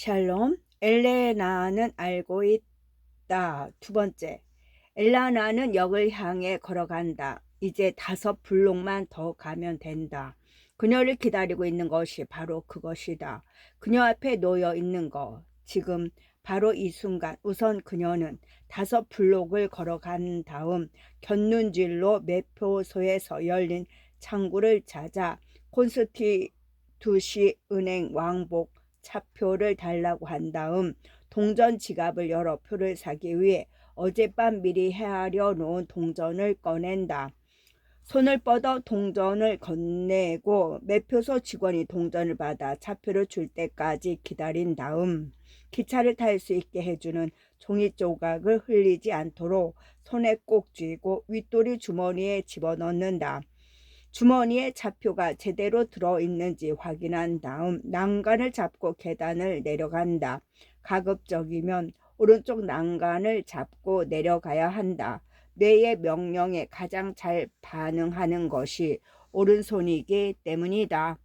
샬롬, 엘레나는 알고 있다. 두 번째, 엘레나는 역을 향해 걸어간다. 이제 5블록만 더 가면 된다. 그녀를 기다리고 있는 것이 바로 그것이다. 그녀 앞에 놓여 있는 것. 지금 바로 이 순간 우선 그녀는 5블록을 걸어간 다음 곁눈질로 매표소에서 열린 창구를 찾아 콘스티투시 은행 왕복 차표를 달라고 한 다음 동전 지갑을 열어 표를 사기 위해 어젯밤 미리 헤아려 놓은 동전을 꺼낸다. 손을 뻗어 동전을 건네고 매표소 직원이 동전을 받아 차표를 줄 때까지 기다린 다음 기차를 탈 수 있게 해주는 종이 조각을 흘리지 않도록 손에 꼭 쥐고 윗도리 주머니에 집어넣는다. 주머니에 차표가 제대로 들어있는지 확인한 다음 난간을 잡고 계단을 내려간다. 가급적이면 오른쪽 난간을 잡고 내려가야 한다. 뇌의 명령에 가장 잘 반응하는 것이 오른손이기 때문이다.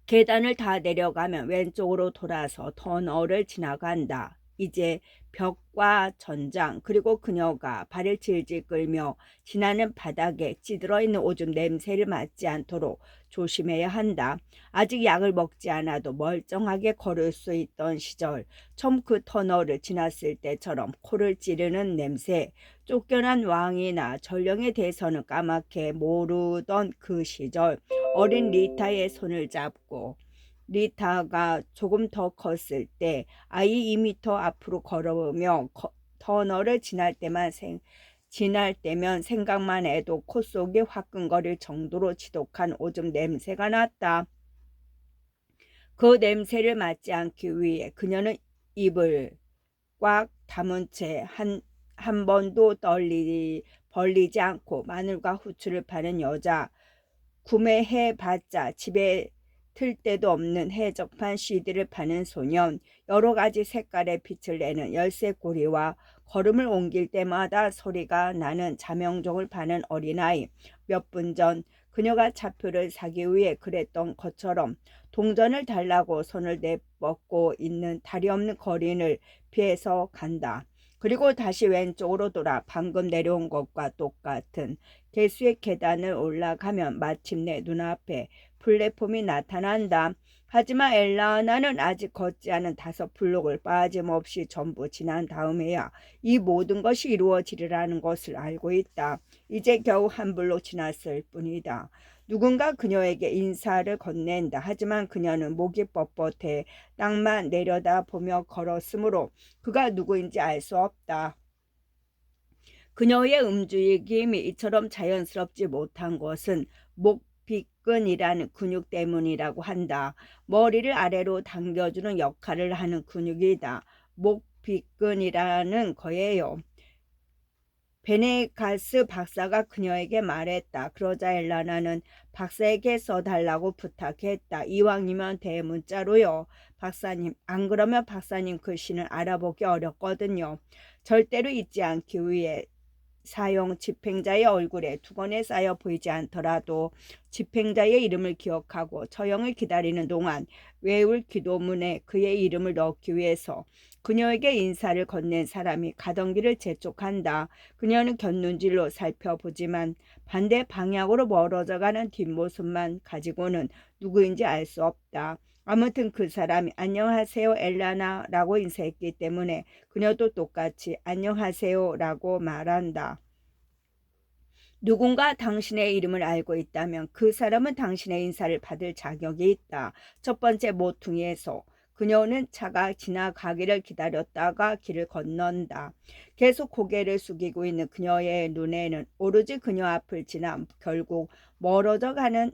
계단을 다 내려가면 왼쪽으로 돌아서 터널을 지나간다. 이제 벽과 천장 그리고 그녀가 발을 질질 끌며 지나는 바닥에 찌들어 있는 오줌 냄새를 맡지 않도록 조심해야 한다. 아직 약을 먹지 않아도 멀쩡하게 걸을 수 있던 시절, 처음 그 터널을 지났을 때처럼 코를 찌르는 냄새, 쫓겨난 왕이나 전령에 대해서는 까맣게 모르던 그 시절, 어린 리타의 손을 잡고 리타가 조금 더 컸을 때 아이 2미터 앞으로 걸으며 터널을 지날 때면 생각만 해도 콧속이 화끈거릴 정도로 지독한 오줌 냄새가 났다. 그 냄새를 맡지 않기 위해 그녀는 입을 꽉 다문 채 한 번도 벌리지 않고 마늘과 후추를 파는 여자, 구매해봤자 집에 틀 데도 없는 해적판 CD를 파는 소년, 여러 가지 색깔의 빛을 내는 열쇠고리와 걸음을 옮길 때마다 소리가 나는 자명종을 파는 어린아이. 몇 분 전 그녀가 차표를 사기 위해 그랬던 것처럼 동전을 달라고 손을 내뻗고 있는 다리 없는 거린을 피해서 간다. 그리고 다시 왼쪽으로 돌아 방금 내려온 것과 똑같은 개수의 계단을 올라가면 마침내 눈앞에 플랫폼이 나타난다. 하지만 엘라나는 아직 걷지 않은 5블록을 빠짐없이 전부 지난 다음에야 이 모든 것이 이루어지리라는 것을 알고 있다. 이제 겨우 한 블록 지났을 뿐이다. 누군가 그녀에게 인사를 건넨다. 하지만 그녀는 목이 뻣뻣해 땅만 내려다보며 걸었으므로 그가 누구인지 알 수 없다. 그녀의 움직임이 이처럼 자연스럽지 못한 것은 목비근이라는 근육 때문이라고 한다. 머리를 아래로 당겨주는 역할을 하는 근육이다. 목비근이라는 거예요. 베네가스 박사가 그녀에게 말했다. 그러자 엘라나는 박사에게 써달라고 부탁했다. 이왕이면 대문자로요. 박사님, 안 그러면 박사님 글씨는 알아보기 어렵거든요. 절대로 잊지 않기 위해 사용 집행자의 얼굴에 두건에 쌓여 보이지 않더라도 집행자의 이름을 기억하고 처형을 기다리는 동안 외울 기도문에 그의 이름을 넣기 위해서 그녀에게 인사를 건넨 사람이 가던 길을 재촉한다. 그녀는 곁눈질로 살펴보지만 반대 방향으로 멀어져가는 뒷모습만 가지고는 누구인지 알 수 없다. 아무튼 그 사람이 안녕하세요 엘라나 라고 인사했기 때문에 그녀도 똑같이 안녕하세요 라고 말한다. 누군가 당신의 이름을 알고 있다면 그 사람은 당신의 인사를 받을 자격이 있다. 첫 번째 모퉁이에서 그녀는 차가 지나가기를 기다렸다가 길을 건넌다. 계속 고개를 숙이고 있는 그녀의 눈에는 오로지 그녀 앞을 지나 결국 멀어져 가는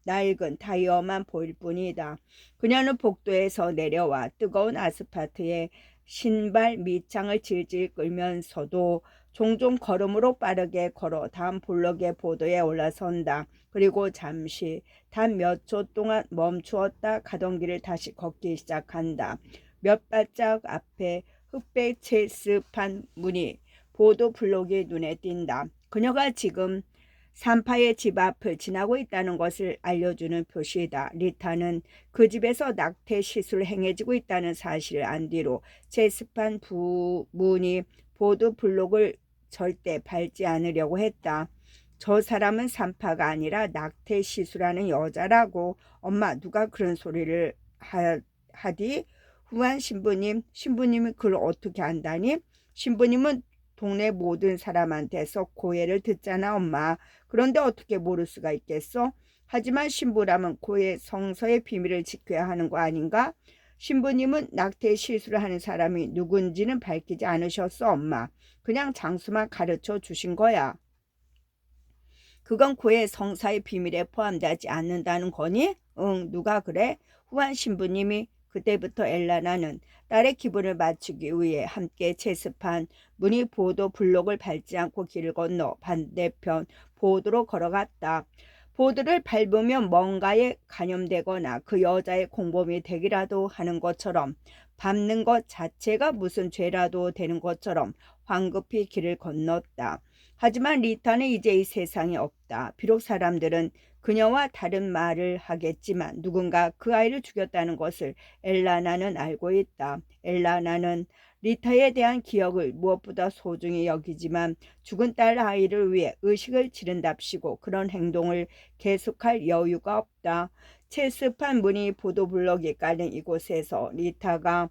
낡은 타이어만 보일 뿐이다. 그녀는 복도에서 내려와 뜨거운 아스팔트에 신발 밑창을 질질 끌면서도 종종 걸음으로 빠르게 걸어 다음 블록의 보도에 올라선다. 그리고 잠시 단 몇 초 동안 멈추었다 가던 길을 다시 걷기 시작한다. 몇 발짝 앞에 흑백 채습한 문이 보도 블록이 눈에 띈다. 그녀가 지금 산파의 집 앞을 지나고 있다는 것을 알려주는 표시이다. 리타는 그 집에서 낙태 시술을 행해지고 있다는 사실을 안 뒤로 체스판 부문이 보도 블록을 절대 밟지 않으려고 했다. 저 사람은 산파가 아니라 낙태 시술하는 여자라고. 엄마, 누가 그런 소리를 하디? 후한 신부님이 그걸 어떻게 안다니? 신부님은 동네 모든 사람한테서 고해를 듣잖아, 엄마. 그런데 어떻게 모를 수가 있겠어? 하지만 신부라면 고해 성서의 비밀을 지켜야 하는 거 아닌가? 신부님은 낙태 시술을 하는 사람이 누군지는 밝히지 않으셨어, 엄마. 그냥 장수만 가르쳐 주신 거야. 그건 고해 성사의 비밀에 포함되지 않는다는 거니? 응, 누가 그래? 후한 신부님이. 그때부터 엘라나는 딸의 기분을 맞추기 위해 함께 채습한 무늬 보도 블록을 밟지 않고 길을 건너 반대편 보도로 걸어갔다. 보도를 밟으면 뭔가에 감염되거나 그 여자의 공범이 되기라도 하는 것처럼, 밟는 것 자체가 무슨 죄라도 되는 것처럼 황급히 길을 건넜다. 하지만 리타는 이제 이 세상에 없다. 비록 사람들은 그녀와 다른 말을 하겠지만 누군가 그 아이를 죽였다는 것을 엘라나는 알고 있다. 엘라나는 리타에 대한 기억을 무엇보다 소중히 여기지만 죽은 딸 아이를 위해 의식을 지른답시고 그런 행동을 계속할 여유가 없다. 채습한 무늬 보도블럭이 깔린 이곳에서 리타가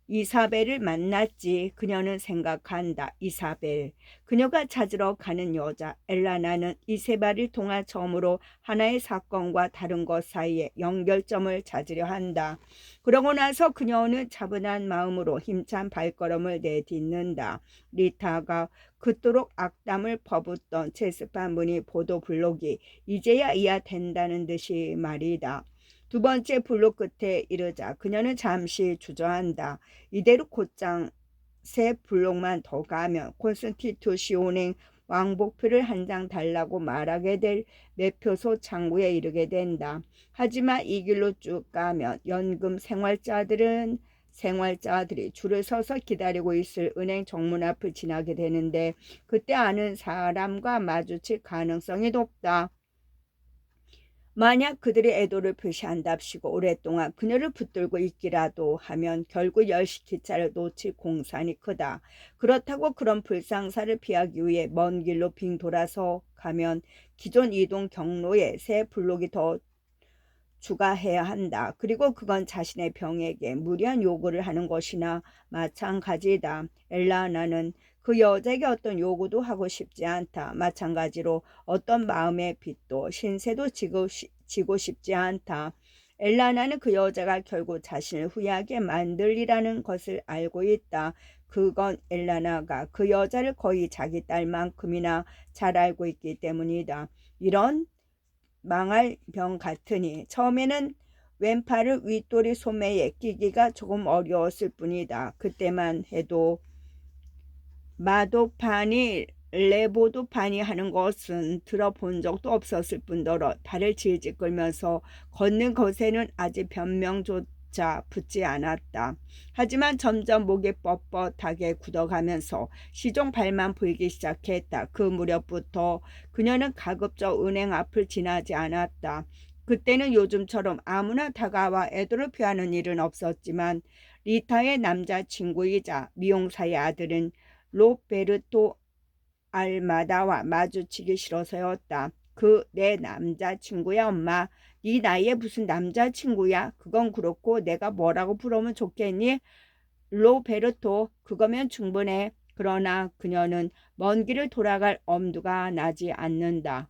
이사벨을 만났지. 그녀는 생각한다. 이사벨. 그녀가 찾으러 가는 여자. 엘라나는 이세바를 통한 처음으로 하나의 사건과 다른 것 사이에 연결점을 찾으려 한다. 그러고 나서 그녀는 차분한 마음으로 힘찬 발걸음을 내딛는다. 리타가 그토록 악담을 퍼붓던 체스판 무늬 보도 블록이 이제야 이해가 된다는 듯이 말이다. 두 번째 블록 끝에 이르자 그녀는 잠시 주저한다. 이대로 곧장 세 블록만 더 가면 콘스티튜시오행 왕복표를 한 장 달라고 말하게 될 매표소 창구에 이르게 된다. 하지만 이 길로 쭉 가면 연금 생활자들이 줄을 서서 기다리고 있을 은행 정문 앞을 지나게 되는데 그때 아는 사람과 마주칠 가능성이 높다. 만약 그들이 애도를 표시한답시고 오랫동안 그녀를 붙들고 있기라도 하면 결국 10시 기차를 놓칠 공산이 크다. 그렇다고 그런 불상사를 피하기 위해 먼 길로 빙 돌아서 가면 기존 이동 경로에 새 블록이 더 추가해야 한다. 그리고 그건 자신의 병에게 무리한 요구를 하는 것이나 마찬가지다. 엘라나는 그 여자에게 어떤 요구도 하고 싶지 않다. 마찬가지로 어떤 마음의 빚도 신세도 지고 싶지 않다. 엘라나는 그 여자가 결국 자신을 후회하게 만들리라는 것을 알고 있다. 그건 엘라나가 그 여자를 거의 자기 딸만큼이나 잘 알고 있기 때문이다. 이런 망할 병 같으니 처음에는 왼팔을 윗도리 소매에 끼기가 조금 어려웠을 뿐이다. 그때만 해도 마도파니 레보도파니 하는 것은 들어본 적도 없었을 뿐더러 발을 질질 끌면서 걷는 것에는 아직 변명조차 붙지 않았다. 하지만 점점 목이 뻣뻣하게 굳어가면서 시종 발만 보이기 시작했다. 그 무렵부터 그녀는 가급적 은행 앞을 지나지 않았다. 그때는 요즘처럼 아무나 다가와 애도를 표하는 일은 없었지만 리타의 남자친구이자 미용사의 아들은 로베르토 알마다와 마주치기 싫어서였다. 그 내 남자친구야 엄마. 네 나이에 무슨 남자친구야. 그건 그렇고 내가 뭐라고 부르면 좋겠니? 로베르토. 그거면 충분해. 그러나 그녀는 먼 길을 돌아갈 엄두가 나지 않는다.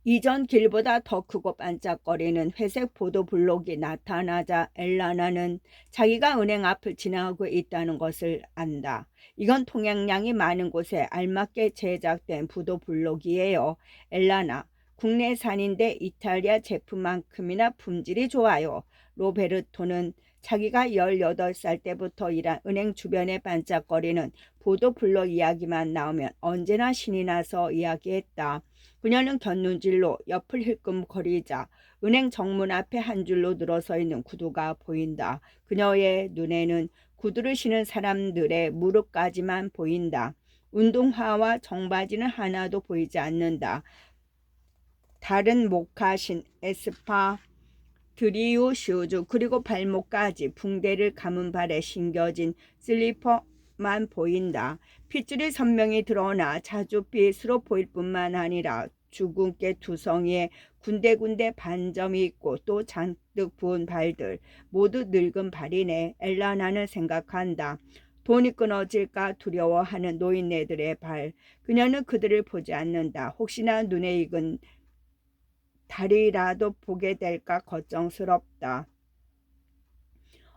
이전 길보다 더 크고 반짝거리는 회색 보도 블록이 나타나자 엘라나는 자기가 은행 앞을 지나가고 있다는 것을 안다. 이건 통행량이 많은 곳에 알맞게 제작된 보도 블록이에요. 엘라나, 국내산인데 이탈리아 제품만큼이나 품질이 좋아요. 로베르토는 자기가 18살 때부터 일한 은행 주변에 반짝거리는 보도 블록 이야기만 나오면 언제나 신이 나서 이야기했다. 그녀는 곁눈질로 옆을 힐끔거리자 은행 정문 앞에 한 줄로 늘어서 있는 구두가 보인다. 그녀의 눈에는 구두를 신은 사람들의 무릎까지만 보인다. 운동화와 청바지는 하나도 보이지 않는다. 다른 모카신, 에스파, 드리우 슈즈 그리고 발목까지 붕대를 감은 발에 신겨진 슬리퍼만 보인다. 핏줄이 선명히 드러나 자주빛으로 보일 뿐만 아니라 주근깨 두성이에 군데군데 반점이 있고 또 잔뜩 부은 발들, 모두 늙은 발이네. 엘라나는 생각한다. 돈이 끊어질까 두려워하는 노인네들의 발. 그녀는 그들을 보지 않는다. 혹시나 눈에 익은 달이라도 보게 될까 걱정스럽다.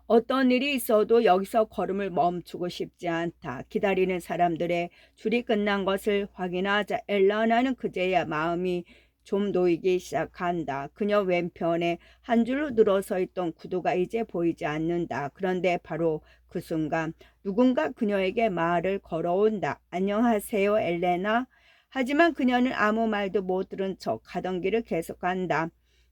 어떤 일이 있어도 여기서 걸음을 멈추고 싶지 않다. 기다리는 사람들의 줄이 끝난 것을 확인하자 엘라나는 그제야 마음이 좀 놓이기 시작한다. 그녀 왼편에 한 줄로 늘어서 있던 구두가 이제 보이지 않는다. 그런데 바로 그 순간 누군가 그녀에게 말을 걸어온다. 안녕하세요, 엘레나. 하지만 그녀는 아무 말도 못 들은 척 가던 길을 계속한다.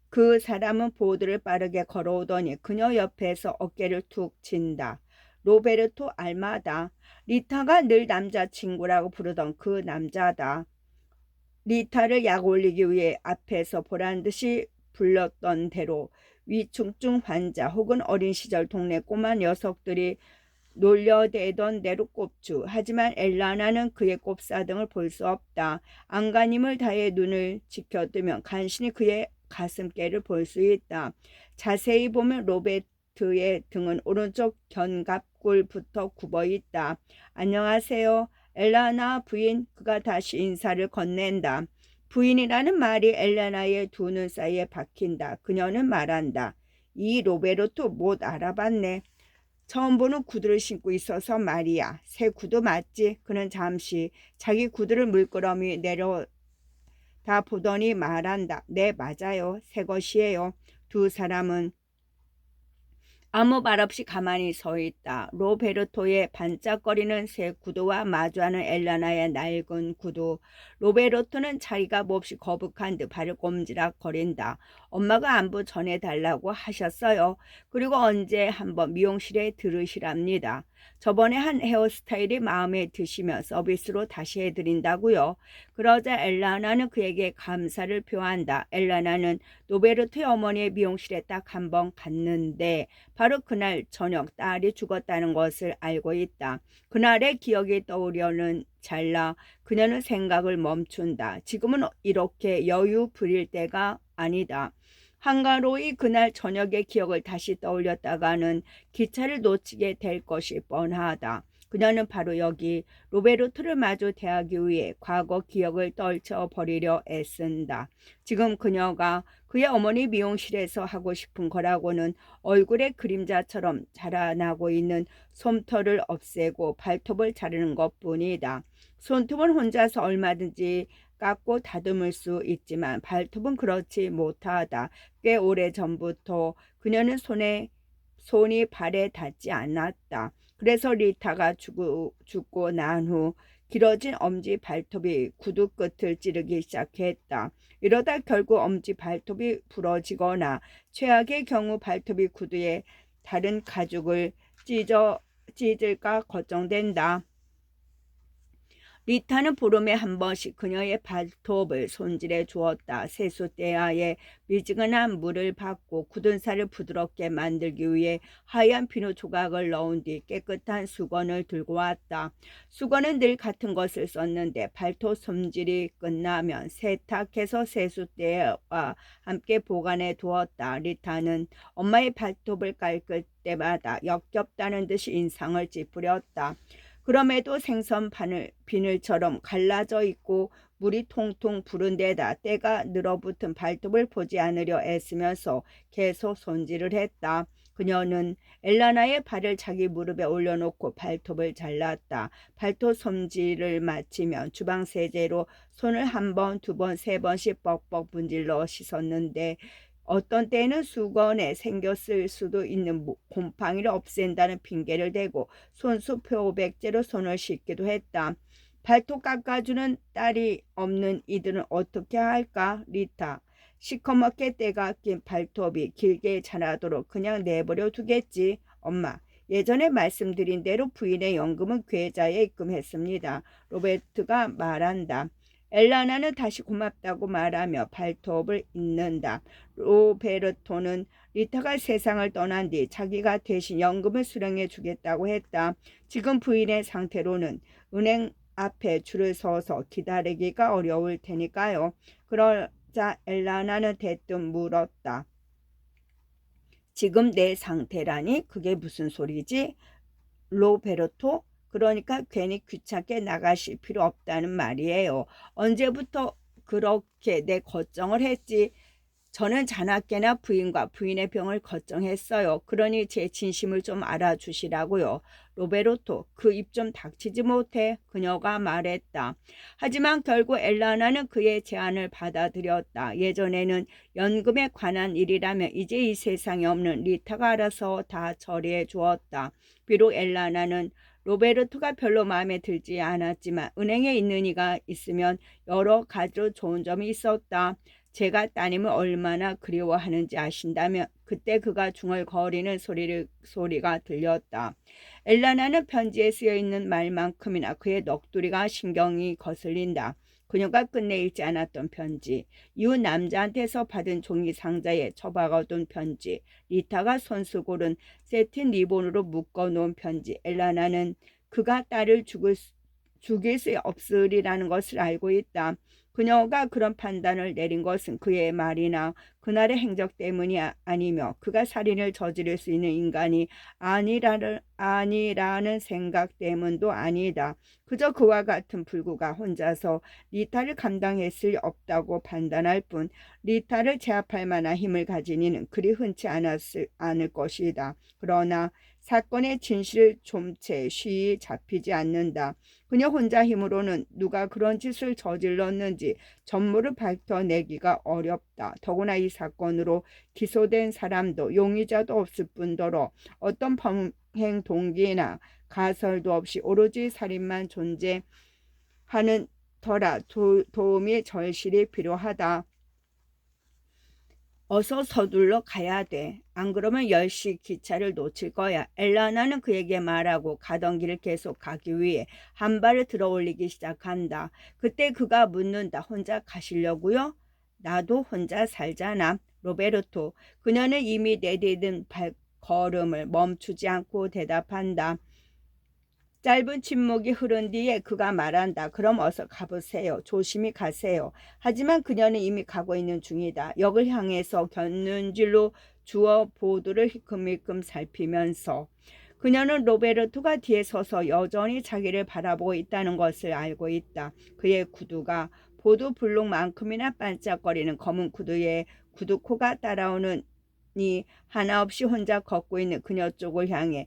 그 사람은 보드를 빠르게 걸어오더니 그녀 옆에서 어깨를 툭 친다. 로베르토 알마다. 리타가 늘 남자친구라고 부르던 그 남자다. 리타를 약 올리기 위해 앞에서 보란듯이 불렀던 대로 위중증 환자 혹은 어린 시절 동네 꼬마 녀석들이 놀려대던 대로 꼽주. 하지만 엘라나는 그의 꼽사등을 볼 수 없다. 안간힘을 다해 눈을 지켜뜨면 간신히 그의 가슴께를 볼 수 있다. 자세히 보면 로베트의 등은 오른쪽 견갑골부터 굽어 있다. 안녕하세요. 엘라나 부인. 그가 다시 인사를 건넨다. 부인이라는 말이 엘라나의 두 눈 사이에 박힌다. 그녀는 말한다. 이 로베르토 못 알아봤네. 처음 보는 구두를 신고 있어서 말이야. 새 구두 맞지? 그는 잠시 자기 구두를 물끄러미 내려다 보더니 말한다. 네, 맞아요. 새 것이에요. 두 사람은 아무 말 없이 가만히 서 있다. 로베르토의 반짝거리는 새 구두와 마주하는 엘라나의 낡은 구두. 로베르토는 자기가 몹시 거북한 듯 발을 꼼지락거린다. 엄마가 안부 전해달라고 하셨어요. 그리고 언제 한번 미용실에 들으시랍니다. 저번에 한 헤어스타일이 마음에 드시면 서비스로 다시 해드린다고요. 그러자 엘라나는 그에게 감사를 표한다. 엘라나는 로베르토의 어머니의 미용실에 딱 한 번 갔는데 바로 그날 저녁 딸이 죽었다는 것을 알고 있다. 그날의 기억이 떠오려는 찰나 그녀는 생각을 멈춘다. 지금은 이렇게 여유 부릴 때가 아니다. 한가로이 그날 저녁의 기억을 다시 떠올렸다가는 기차를 놓치게 될 것이 뻔하다. 그녀는 바로 여기 로베르토를 마주 대하기 위해 과거 기억을 떨쳐버리려 애쓴다. 지금 그녀가 그의 어머니 미용실에서 하고 싶은 거라고는 얼굴의 그림자처럼 자라나고 있는 솜털을 없애고 발톱을 자르는 것뿐이다. 손톱은 혼자서 얼마든지 깎고 다듬을 수 있지만 발톱은 그렇지 못하다. 꽤 오래 전부터 그녀는 손이 발에 닿지 않았다. 그래서 리타가 죽고 난 후 길어진 엄지 발톱이 구두 끝을 찌르기 시작했다. 이러다 결국 엄지 발톱이 부러지거나 최악의 경우 발톱이 구두에 다른 가죽을 찢을까 걱정된다. 리타는 보름에 한 번씩 그녀의 발톱을 손질해 주었다. 세숫대야에 미지근한 물을 받고 굳은 살을 부드럽게 만들기 위해 하얀 비누 조각을 넣은 뒤 깨끗한 수건을 들고 왔다. 수건은 늘 같은 것을 썼는데 발톱 손질이 끝나면 세탁해서 세숫대야와 함께 보관해 두었다. 리타는 엄마의 발톱을 깎을 때마다 역겹다는 듯이 인상을 찌푸렸다. 그럼에도 생선 비늘처럼 갈라져 있고 물이 통통 부른 데다 때가 늘어붙은 발톱을 보지 않으려 애쓰면서 계속 손질을 했다. 그녀는 엘라나의 발을 자기 무릎에 올려놓고 발톱을 잘랐다. 발톱 손질을 마치면 주방 세제로 손을 한 번, 두 번, 세 번씩 뻑뻑 문질러 씻었는데 어떤 때는 수건에 생겼을 수도 있는 곰팡이를 없앤다는 핑계를 대고 손수 표백제로 손을 씻기도 했다. 발톱 깎아주는 딸이 없는 이들은 어떻게 할까? 리타. 시커멓게 때가 낀 발톱이 길게 자라도록 그냥 내버려 두겠지. 엄마, 예전에 말씀드린 대로 부인의 연금은 계좌에 입금했습니다. 로베르트가 말한다. 엘라나는 다시 고맙다고 말하며 발톱을 잇는다. 로베르토는 리타가 세상을 떠난 뒤 자기가 대신 연금을 수령해 주겠다고 했다. 지금 부인의 상태로는 은행 앞에 줄을 서서 기다리기가 어려울 테니까요. 그러자 엘라나는 대뜸 물었다. 지금 내 상태라니? 그게 무슨 소리지? 로베르토? 그러니까 괜히 귀찮게 나가실 필요 없다는 말이에요. 언제부터 그렇게 내 걱정을 했지? 저는 자나깨나 부인과 부인의 병을 걱정했어요. 그러니 제 진심을 좀 알아주시라고요. 로베르토, 그 입 좀 닥치지 못해. 그녀가 말했다. 하지만 결국 엘라나는 그의 제안을 받아들였다. 예전에는 연금에 관한 일이라면 이제 이 세상에 없는 리타가 알아서 다 처리해 주었다. 비록 엘라나는 로베르토가 별로 마음에 들지 않았지만 은행에 있는 이가 있으면 여러 가지로 좋은 점이 있었다. 제가 따님을 얼마나 그리워하는지 아신다면 그때 그가 중얼거리는 소리가 들렸다. 엘라나는 편지에 쓰여있는 말만큼이나 그의 넋두리가 신경이 거슬린다. 그녀가 끝내 읽지 않았던 편지, 이웃 남자한테서 받은 종이 상자에 처박아둔 편지, 리타가 손수 고른 세틴 리본으로 묶어놓은 편지. 엘라나는 그가 딸을 죽일 수 없으리라는 것을 알고 있다. 그녀가 그런 판단을 내린 것은 그의 말이나 그날의 행적 때문이 아니며 그가 살인을 저지를 수 있는 인간이 아니라는 생각 때문도 아니다. 그저 그와 같은 불구가 혼자서 리타를 감당했을 리 없다고 판단할 뿐 리타를 제압할 만한 힘을 가진 이는 그리 흔치 않을 것이다. 그러나 사건의 진실을 좀 채 쉬이 잡히지 않는다. 그녀 혼자 힘으로는 누가 그런 짓을 저질렀는지 전모를 밝혀내기가 어렵다. 더구나 이 사건으로 기소된 사람도 용의자도 없을 뿐더러 어떤 범행 동기나 가설도 없이 오로지 살인만 존재하는 터라 도움이 절실히 필요하다. 어서 서둘러 가야 돼. 안 그러면 10시 기차를 놓칠 거야. 엘라나는 그에게 말하고 가던 길을 계속 가기 위해 한 발을 들어 올리기 시작한다. 그때 그가 묻는다. 혼자 가시려고요? 나도 혼자 살잖아. 로베르토. 그녀는 이미 내디딘 발걸음을 멈추지 않고 대답한다. 짧은 침묵이 흐른 뒤에 그가 말한다. 그럼 어서 가보세요. 조심히 가세요. 하지만 그녀는 이미 가고 있는 중이다. 역을 향해서 곁눈질로 주어 보도를 힐끔힐끔 살피면서 그녀는 로베르토가 뒤에 서서 여전히 자기를 바라보고 있다는 것을 알고 있다. 그의 구두가 보도 블록만큼이나 반짝거리는 검은 구두에 구두코가 따라오는 이 하나 없이 혼자 걷고 있는 그녀 쪽을 향해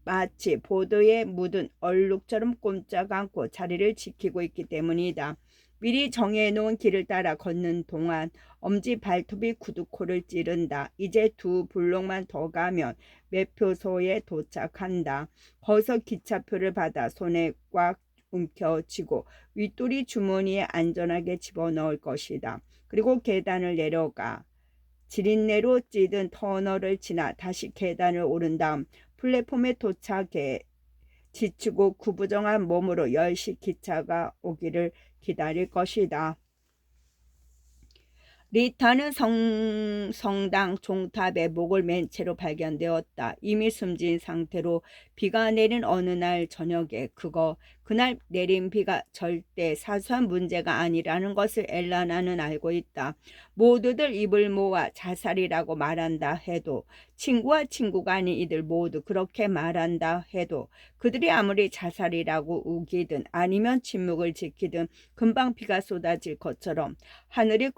마치 보도에 묻은 얼룩처럼 꼼짝 않고 자리를 지키고 있기 때문이다. 미리 정해놓은 길을 따라 걷는 동안 엄지 발톱이 구두코를 찌른다. 이제 2블록만 더 가면 매표소에 도착한다. 거기서 기차표를 받아 손에 꽉 움켜쥐고 윗돌이 주머니에 안전하게 집어넣을 것이다. 그리고 계단을 내려가 지린내로 찌든 터널을 지나 다시 계단을 오른 다음 플랫폼에 도착해 지치고 구부정한 몸으로 10시 기차가 오기를 기다릴 것이다. 리타는 성당 종탑에 목을 맨 채로 발견되었다. 이미 숨진 상태로 비가 내린 어느 날 저녁에 그날 내린 비가 절대 사소한 문제가 아니라는 것을 엘라나는 알고 있다. 모두들 입을 모아 자살이라고 말한다 해도 친구와 친구가 아닌 이들 모두 그렇게 말한다 해도 그들이 아무리 자살이라고 우기든 아니면 침묵을 지키든 금방 비가 쏟아질 것처럼 하늘이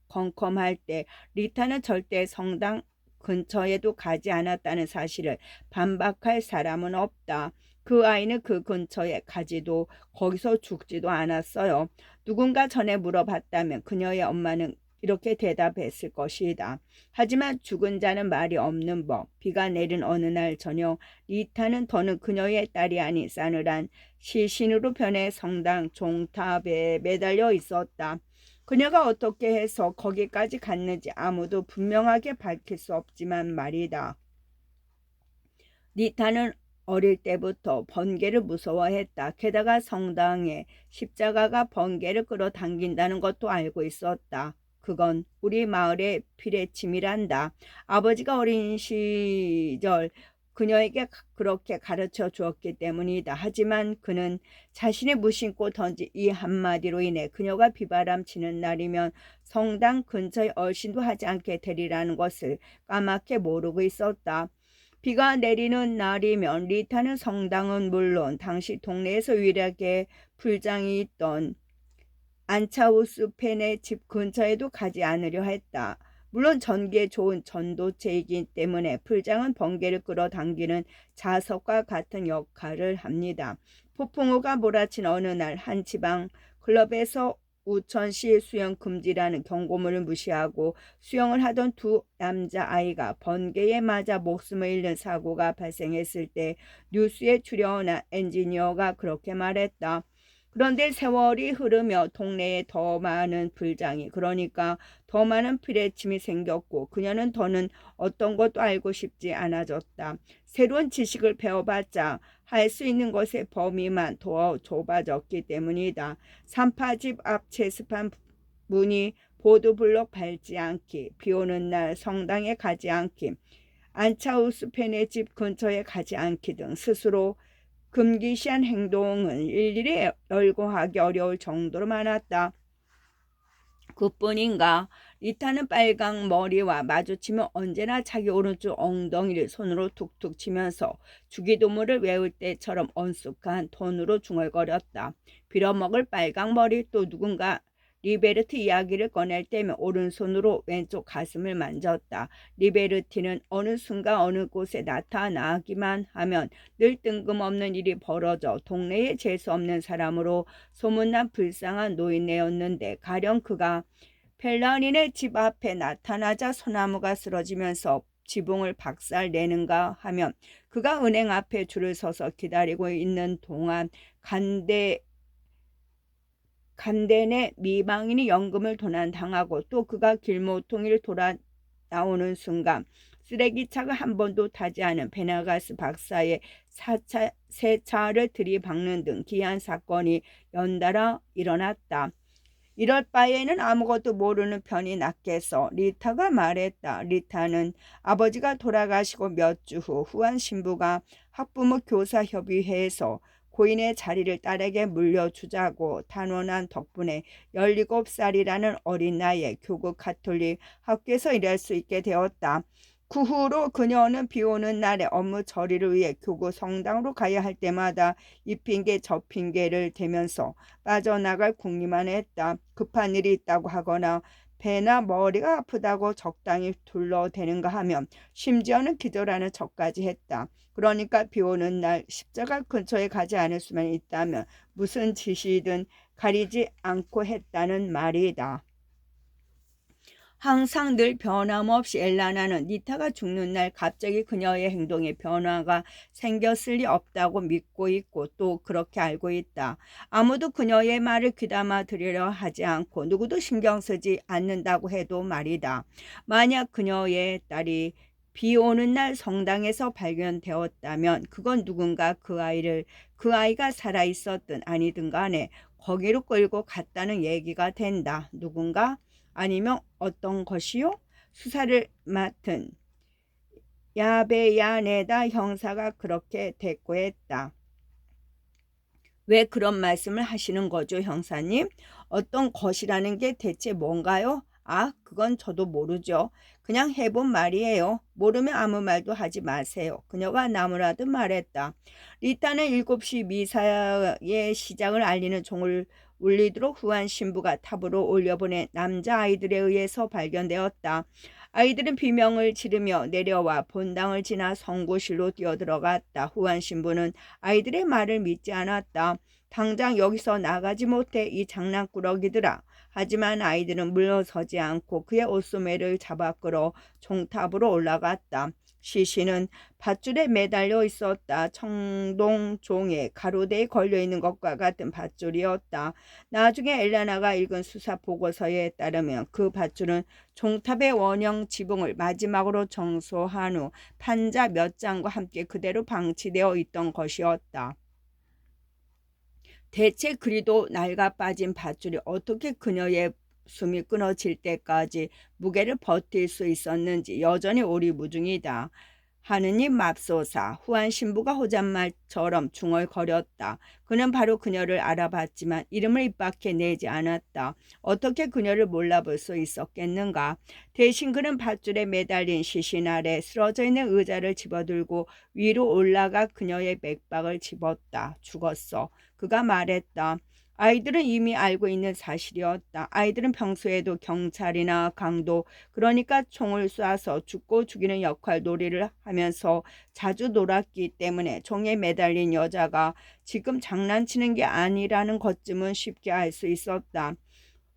컴컴할 때 리타는 절대 성당 근처에도 가지 않았다는 사실을 반박할 사람은 없다. 그 아이는 그 근처에 가지도 거기서 죽지도 않았어요. 누군가 전에 물어봤다면 그녀의 엄마는 이렇게 대답했을 것이다. 하지만 죽은 자는 말이 없는 법. 비가 내린 어느 날 저녁 리타는 더는 그녀의 딸이 아닌 싸늘한 시신으로 변해 성당 종탑에 매달려 있었다. 그녀가 어떻게 해서 거기까지 갔는지 아무도 분명하게 밝힐 수 없지만 말이다. 리타는 어릴 때부터 번개를 무서워했다. 게다가 성당에 십자가가 번개를 끌어당긴다는 것도 알고 있었다. 그건 우리 마을의 피뢰침이란다. 아버지가 어린 시절 그녀에게 그렇게 가르쳐 주었기 때문이다. 하지만 그는 자신이 무심코 던진 이 한마디로 인해 그녀가 비바람치는 날이면 성당 근처에 얼씬도 하지 않게 되리라는 것을 까맣게 모르고 있었다. 비가 내리는 날이면 리타는 성당은 물론 당시 동네에서 유일하게 풀장이 있던 안차우스 펜의 집 근처에도 가지 않으려 했다. 물론 전기에 좋은 전도체이기 때문에 풀장은 번개를 끌어당기는 자석과 같은 역할을 합니다. 폭풍우가 몰아친 어느 날 한 지방 클럽에서 우천시 수영 금지라는 경고문을 무시하고 수영을 하던 두 남자아이가 번개에 맞아 목숨을 잃는 사고가 발생했을 때 뉴스에 출연한 엔지니어가 그렇게 말했다. 그런데 세월이 흐르며 동네에 더 많은 불장이, 그러니까 더 많은 피뢰침이 생겼고 그녀는 더는 어떤 것도 알고 싶지 않아졌다. 새로운 지식을 배워봤자 할 수 있는 것의 범위만 더 좁아졌기 때문이다. 산파집 앞 체스판 문이 보도블록 밟지 않기, 비오는 날 성당에 가지 않기, 안차우스 펜의 집 근처에 가지 않기 등 스스로 금기시한 행동은 일일이 열거하기 어려울 정도로 많았다. 그뿐인가 리타는 빨강 머리와 마주치면 언제나 자기 오른쪽 엉덩이를 손으로 툭툭 치면서 주기도문을 외울 때처럼 엄숙한 톤으로 중얼거렸다. 빌어먹을 빨강 머리. 또 누군가 리베르트 이야기를 꺼낼 때면 오른손으로 왼쪽 가슴을 만졌다. 리베르티는 어느 순간 어느 곳에 나타나기만 하면 늘 뜬금없는 일이 벌어져 동네에 재수없는 사람으로 소문난 불쌍한 노인네였는데, 가령 그가 펠라닌의 집 앞에 나타나자 소나무가 쓰러지면서 지붕을 박살내는가 하면, 그가 은행 앞에 줄을 서서 기다리고 있는 동안 간덴의 미망인이 연금을 도난당하고, 또 그가 길모퉁이를 돌아 나오는 순간 쓰레기차가 한 번도 타지 않은 베나가스 박사의 새 차를 들이박는 등 기이한 사건이 연달아 일어났다. 이럴 바에는 아무것도 모르는 편이 낫겠어, 리타가 말했다. 리타는 아버지가 돌아가시고 몇 주 후 후한 신부가 학부모 교사협의회에서 고인의 자리를 딸에게 물려주자고 단언한 덕분에 17살이라는 어린 나이에 교국 가톨릭 학교에서 일할 수 있게 되었다. 그 후로 그녀는 비오는 날에 업무 처리를 위해 교구 성당으로 가야 할 때마다 이 핑계 저 핑계를 대면서 빠져나갈 궁리만 했다. 급한 일이 있다고 하거나 배나 머리가 아프다고 적당히 둘러대는가 하면 심지어는 기절하는 척까지 했다. 그러니까 비오는 날 십자가 근처에 가지 않을 수만 있다면 무슨 짓이든 가리지 않고 했다는 말이다. 항상 늘 변함없이 엘라나는 리타가 죽는 날 갑자기 그녀의 행동에 변화가 생겼을 리 없다고 믿고 있고 또 그렇게 알고 있다. 아무도 그녀의 말을 귀담아 들으려 하지 않고 누구도 신경 쓰지 않는다고 해도 말이다. 만약 그녀의 딸이 비 오는 날 성당에서 발견되었다면 그건 누군가 그 아이가 살아있었든 아니든 간에 거기로 끌고 갔다는 얘기가 된다. 누군가? 아니면 어떤 것이요? 수사를 맡은 야베야네다 형사가 그렇게 대꾸했다. 왜 그런 말씀을 하시는 거죠, 형사님? 어떤 것이라는 게 대체 뭔가요? 아, 그건 저도 모르죠. 그냥 해본 말이에요. 모르면 아무 말도 하지 마세요. 그녀가 나무라듯 말했다. 리타는 7시 미사의 시작을 알리는 종을 울리도록 후한 신부가 탑으로 올려보낸 남자아이들에 의해서 발견되었다. 아이들은 비명을 지르며 내려와 본당을 지나 성구실로 뛰어들어갔다. 후한 신부는 아이들의 말을 믿지 않았다. 당장 여기서 나가지 못해 이 장난꾸러기들아. 하지만 아이들은 물러서지 않고 그의 옷소매를 잡아 끌어 종탑으로 올라갔다. 시신은 밧줄에 매달려 있었다. 청동종에 가로대에 걸려있는 것과 같은 밧줄이었다. 나중에 엘레나가 읽은 수사 보고서에 따르면 그 밧줄은 종탑의 원형 지붕을 마지막으로 청소한 후 판자 몇 장과 함께 그대로 방치되어 있던 것이었다. 대체 그리도 낡아 빠진 밧줄이 어떻게 그녀의 숨이 끊어질 때까지 무게를 버틸 수 있었는지 여전히 오리무중이다. 하느님 맙소사. 후한 신부가 호잣말처럼 중얼거렸다. 그는 바로 그녀를 알아봤지만 이름을 입 밖에 내지 않았다. 어떻게 그녀를 몰라볼 수 있었겠는가. 대신 그는 밧줄에 매달린 시신 아래 쓰러져 있는 의자를 집어들고 위로 올라가 그녀의 맥박을 집었다. 죽었어. 그가 말했다. 아이들은 이미 알고 있는 사실이었다. 아이들은 평소에도 경찰이나 강도, 그러니까 총을 쏴서 죽고 죽이는 역할 놀이를 하면서 자주 놀았기 때문에 총에 매달린 여자가 지금 장난치는 게 아니라는 것쯤은 쉽게 알 수 있었다.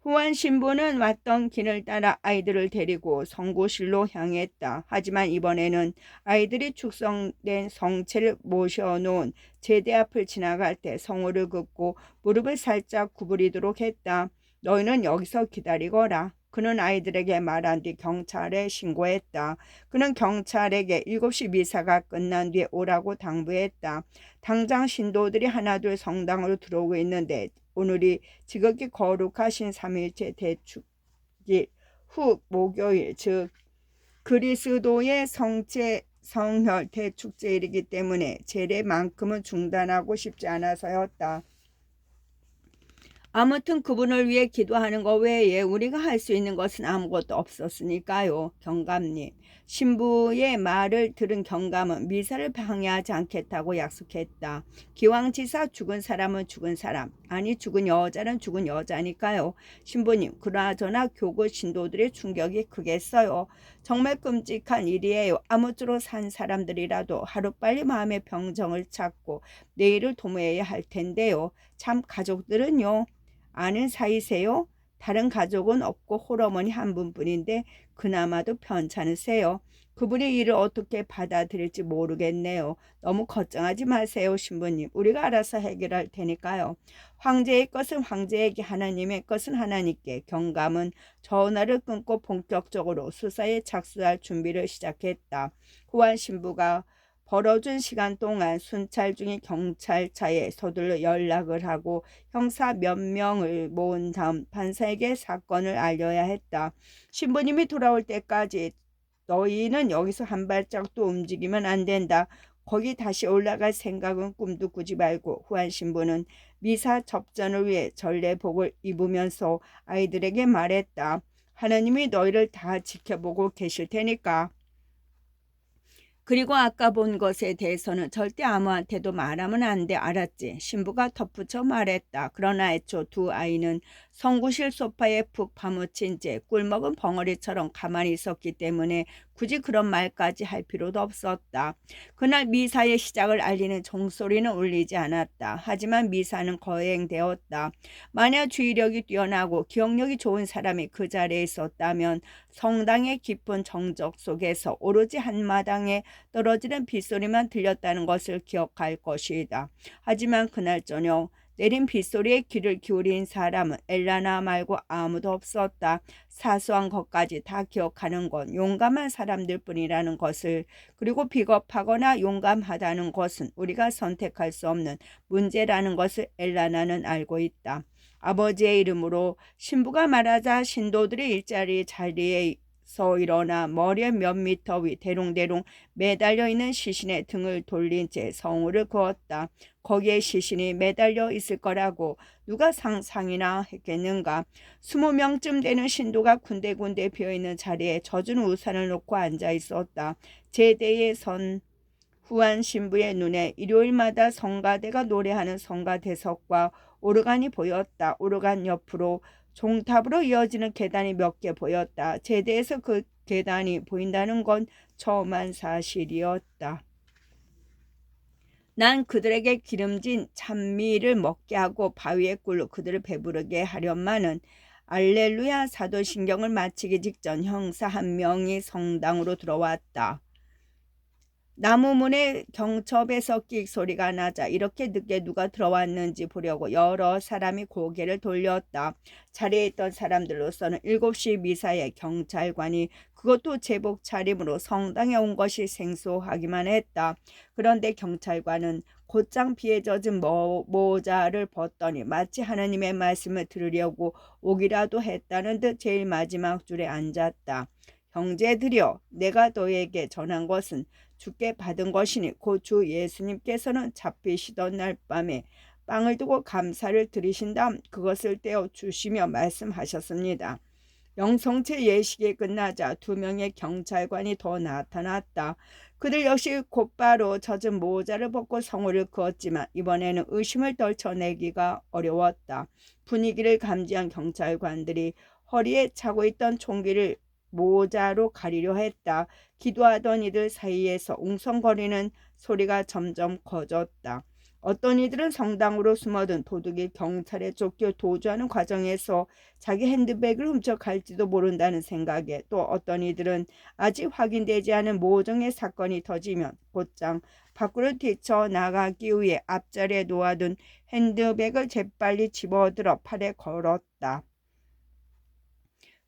후한 신부는 왔던 길을 따라 아이들을 데리고 성고실로 향했다. 하지만 이번에는 아이들이 축성된 성체를 모셔놓은 제대 앞을 지나갈 때 성호를 긋고 무릎을 살짝 구부리도록 했다. 너희는 여기서 기다리거라. 그는 아이들에게 말한 뒤 경찰에 신고했다. 그는 경찰에게 7시 미사가 끝난 뒤에 오라고 당부했다. 당장 신도들이 하나둘 성당으로 들어오고 있는데 오늘이 지극히 거룩하신 3일째 대축일 후 목요일, 즉 그리스도의 성체 성혈 대축제일이기 때문에 제례만큼은 중단하고 싶지 않아서였다. 아무튼 그분을 위해 기도하는 것 외에 우리가 할 수 있는 것은 아무것도 없었으니까요. 경감님. 신부의 말을 들은 경감은 미사를 방해하지 않겠다고 약속했다. 기왕지사 죽은 사람은 죽은 사람, 아니 죽은 여자는 죽은 여자니까요. 신부님, 그나저나 교구 신도들의 충격이 크겠어요. 정말 끔찍한 일이에요. 아무쪼록 산 사람들이라도 하루빨리 마음의 병정을 찾고 내일을 도모해야 할 텐데요. 참 가족들은요. 아는 사이세요? 다른 가족은 없고 홀어머니 한 분뿐인데 그나마도 편찮으세요. 그분이 이를 어떻게 받아들일지 모르겠네요. 너무 걱정하지 마세요, 신부님. 우리가 알아서 해결할 테니까요. 황제의 것은 황제에게, 하나님의 것은 하나님께. 경감은 전화를 끊고 본격적으로 수사에 착수할 준비를 시작했다. 후한 신부가 벌어준 시간 동안 순찰 중인 경찰차에 서둘러 연락을 하고 형사 몇 명을 모은 다음 판사에게 사건을 알려야 했다. 신부님이 돌아올 때까지 너희는 여기서 한 발짝도 움직이면 안 된다. 거기 다시 올라갈 생각은 꿈도 꾸지 말고. 후한 신부는 미사 접전을 위해 전례복을 입으면서 아이들에게 말했다. 하나님이 너희를 다 지켜보고 계실 테니까. 그리고 아까 본 것에 대해서는 절대 아무한테도 말하면 안 돼. 알았지? 신부가 덧붙여 말했다. 그러나 애초 두 아이는 성구실 소파에 푹 파묻힌 채 꿀먹은 벙어리처럼 가만히 있었기 때문에 굳이 그런 말까지 할 필요도 없었다. 그날 미사의 시작을 알리는 종소리는 울리지 않았다. 하지만 미사는 거행되었다. 만약 주의력이 뛰어나고 기억력이 좋은 사람이 그 자리에 있었다면 성당의 깊은 정적 속에서 오로지 한마당에 떨어지는 빗소리만 들렸다는 것을 기억할 것이다. 하지만 그날 저녁 내린 빗소리에 귀를 기울인 사람은 엘라나 말고 아무도 없었다. 사소한 것까지 다 기억하는 건 용감한 사람들 뿐이라는 것을, 그리고 비겁하거나 용감하다는 것은 우리가 선택할 수 없는 문제라는 것을 엘라나는 알고 있다. 아버지의 이름으로 신부가 말하자 신도들이 일자리 자리에 서 일어나 머리에 몇 미터 위 대롱대롱 매달려 있는 시신의 등을 돌린 채 성우를 그었다. 거기에 시신이 매달려 있을 거라고 누가 상상이나 했겠는가. 20명쯤 되는 신도가 군데군데 비어있는 자리에 젖은 우산을 놓고 앉아 있었다. 제대에 선 후한 신부의 눈에 일요일마다 성가대가 노래하는 성가대석과 오르간이 보였다. 오르간 옆으로 종탑으로 이어지는 계단이 몇 개 보였다. 제대에서 그 계단이 보인다는 건 처음한 사실이었다. 난 그들에게 기름진 찬미를 먹게 하고 바위의 꿀로 그들을 배부르게 하련마는 알렐루야. 사도신경을 마치기 직전 형사 한 명이 성당으로 들어왔다. 나무문에 경첩에서 끽 소리가 나자 이렇게 늦게 누가 들어왔는지 보려고 여러 사람이 고개를 돌렸다. 자리에 있던 사람들로서는 7시 미사에 경찰관이 그것도 제복 차림으로 성당에 온 것이 생소하기만 했다. 그런데 경찰관은 곧장 비에 젖은 모자를 벗더니 마치 하느님의 말씀을 들으려고 오기라도 했다는 듯 제일 마지막 줄에 앉았다. 형제들이여, 내가 너에게 전한 것은 주께 받은 것이니 곧 주 예수님께서는 잡히시던 날 밤에 빵을 두고 감사를 드리신 다음 그것을 떼어 주시며 말씀하셨습니다. 영성체 예식이 끝나자 2명의 경찰관이 더 나타났다. 그들 역시 곧바로 젖은 모자를 벗고 성호를 그었지만 이번에는 의심을 떨쳐내기가 어려웠다. 분위기를 감지한 경찰관들이 허리에 차고 있던 총기를 모자로 가리려 했다. 기도하던 이들 사이에서 웅성거리는 소리가 점점 커졌다. 어떤 이들은 성당으로 숨어든 도둑이 경찰에 쫓겨 도주하는 과정에서 자기 핸드백을 훔쳐갈지도 모른다는 생각에, 또 어떤 이들은 아직 확인되지 않은 모종의 사건이 터지면 곧장 밖으로 뛰쳐나가기 위해 앞자리에 놓아둔 핸드백을 재빨리 집어들어 팔에 걸었다.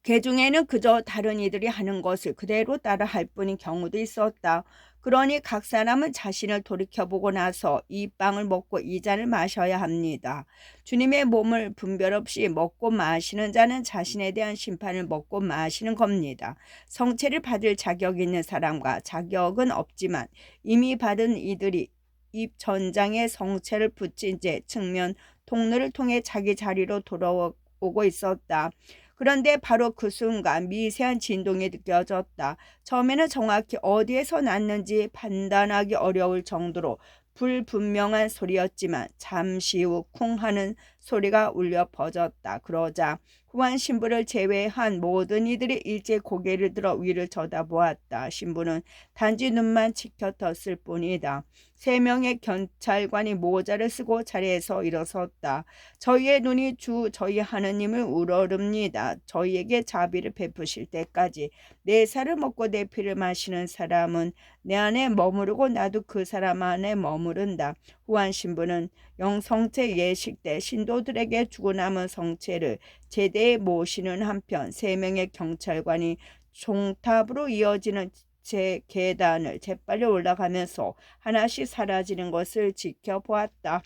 그 중에는 그저 다른 이들이 하는 것을 그대로 따라할 뿐인 경우도 있었다. 그러니 각 사람은 자신을 돌이켜보고 나서 이 빵을 먹고 이 잔을 마셔야 합니다. 주님의 몸을 분별 없이 먹고 마시는 자는 자신에 대한 심판을 먹고 마시는 겁니다. 성체를 받을 자격이 있는 사람과 자격은 없지만 이미 받은 이들이 입 전장에 성체를 붙인 채 측면 통로를 통해 자기 자리로 돌아오고 있었다. 그런데 바로 그 순간 미세한 진동이 느껴졌다. 처음에는 정확히 어디에서 났는지 판단하기 어려울 정도로 불분명한 소리였지만 잠시 후 쿵 하는 소리가 울려 퍼졌다. 그러자 후한 신부를 제외한 모든 이들이 일제히 고개를 들어 위를 쳐다보았다. 신부는 단지 눈만 치켜떴을 뿐이다. 3명의 경찰관이 모자를 쓰고 자리에서 일어섰다. 저희의 눈이 주 저희 하느님을 우러릅니다. 저희에게 자비를 베푸실 때까지 내 살을 먹고 내 피를 마시는 사람은 내 안에 머무르고 나도 그 사람 안에 머무른다. 후한 신부는 영성체 예식 때 신도들에게 주고 남은 성체를 제대에 모시는 한편 3명의 경찰관이 종탑으로 이어지는 제 계단을 재빨리 올라가면서 하나씩 사라지는 것을 지켜보았다.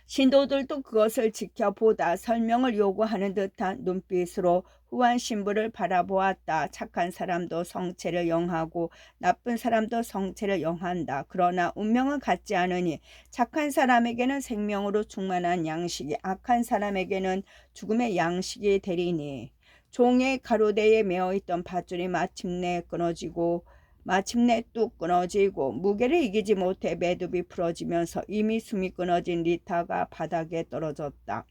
신도들도 그것을 지켜보다 설명을 요구하는 듯한 눈빛으로 후한 신부를 바라보았다. 착한 사람도 성체를 영하고 나쁜 사람도 성체를 영한다. 그러나 운명은 같지 않으니 착한 사람에게는 생명으로 충만한 양식이, 악한 사람에게는 죽음의 양식이 되리니. 종의 가로대에 메어있던 밧줄이 마침내 뚝 끊어지고 무게를 이기지 못해 매듭이 풀어지면서 이미 숨이 끊어진 리타가 바닥에 떨어졌다.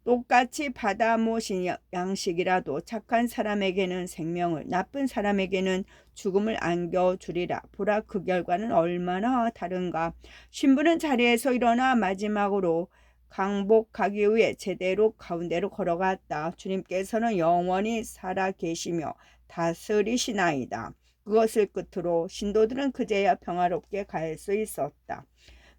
똑같이 받아 모신 양식이라도 착한 사람에게는 생명을, 나쁜 사람에게는 죽음을 안겨주리라. 보라, 그 결과는 얼마나 다른가. 신부는 자리에서 일어나 마지막으로 강복하기 위해 제대로 가운데로 걸어갔다. 주님께서는 영원히 살아 계시며 다스리시나이다. 그것을 끝으로 신도들은 그제야 평화롭게 갈 수 있었다.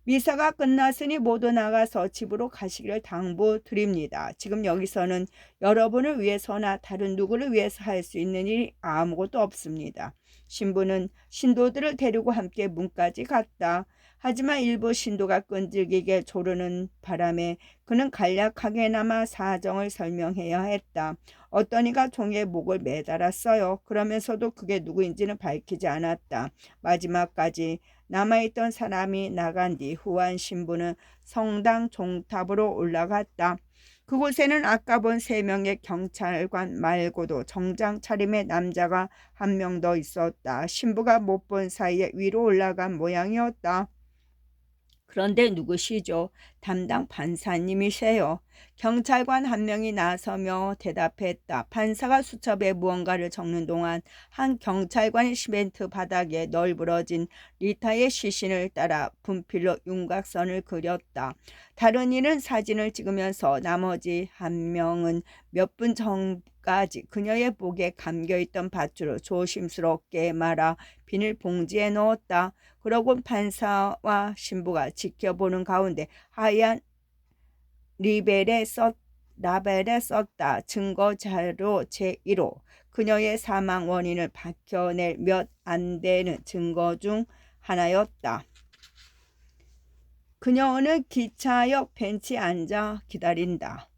미사가 끝났으니 모두 나가서 집으로 가시기를 당부드립니다. 지금 여기서는 여러분을 위해서나 다른 누구를 위해서 할 수 있는 일이 아무것도 없습니다. 신부는 신도들을 데리고 함께 문까지 갔다. 하지만 일부 신도가 끈질기게 조르는 바람에 그는 간략하게나마 사정을 설명해야 했다. 어떤 이가 종의 목을 매달았어요. 그러면서도 그게 누구인지는 밝히지 않았다. 마지막까지 남아있던 사람이 나간 뒤 후한 신부는 성당 종탑으로 올라갔다. 그곳에는 아까 본 3명의 경찰관 말고도 정장 차림의 남자가 한 명 더 있었다. 신부가 못 본 사이에 위로 올라간 모양이었다. 그런데 누구시죠? 담당 판사님이세요. 경찰관 한 명이 나서며 대답했다. 판사가 수첩에 무언가를 적는 동안 한 경찰관이 시멘트 바닥에 널브러진 리타의 시신을 따라 분필로 윤곽선을 그렸다. 다른 이는 사진을 찍으면서 나머지 한 명은 몇 분 전까지 그녀의 목에 감겨있던 밧줄을 조심스럽게 말아 비닐봉지에 넣었다. 그러곤 판사와 신부가 지켜보는 가운데 하얀 라벨에 썼다. 증거자료 제1호. 그녀의 사망 원인을 밝혀낼 몇 안 되는 증거 중 하나였다. 그녀는 기차역 벤치에 앉아 기다린다.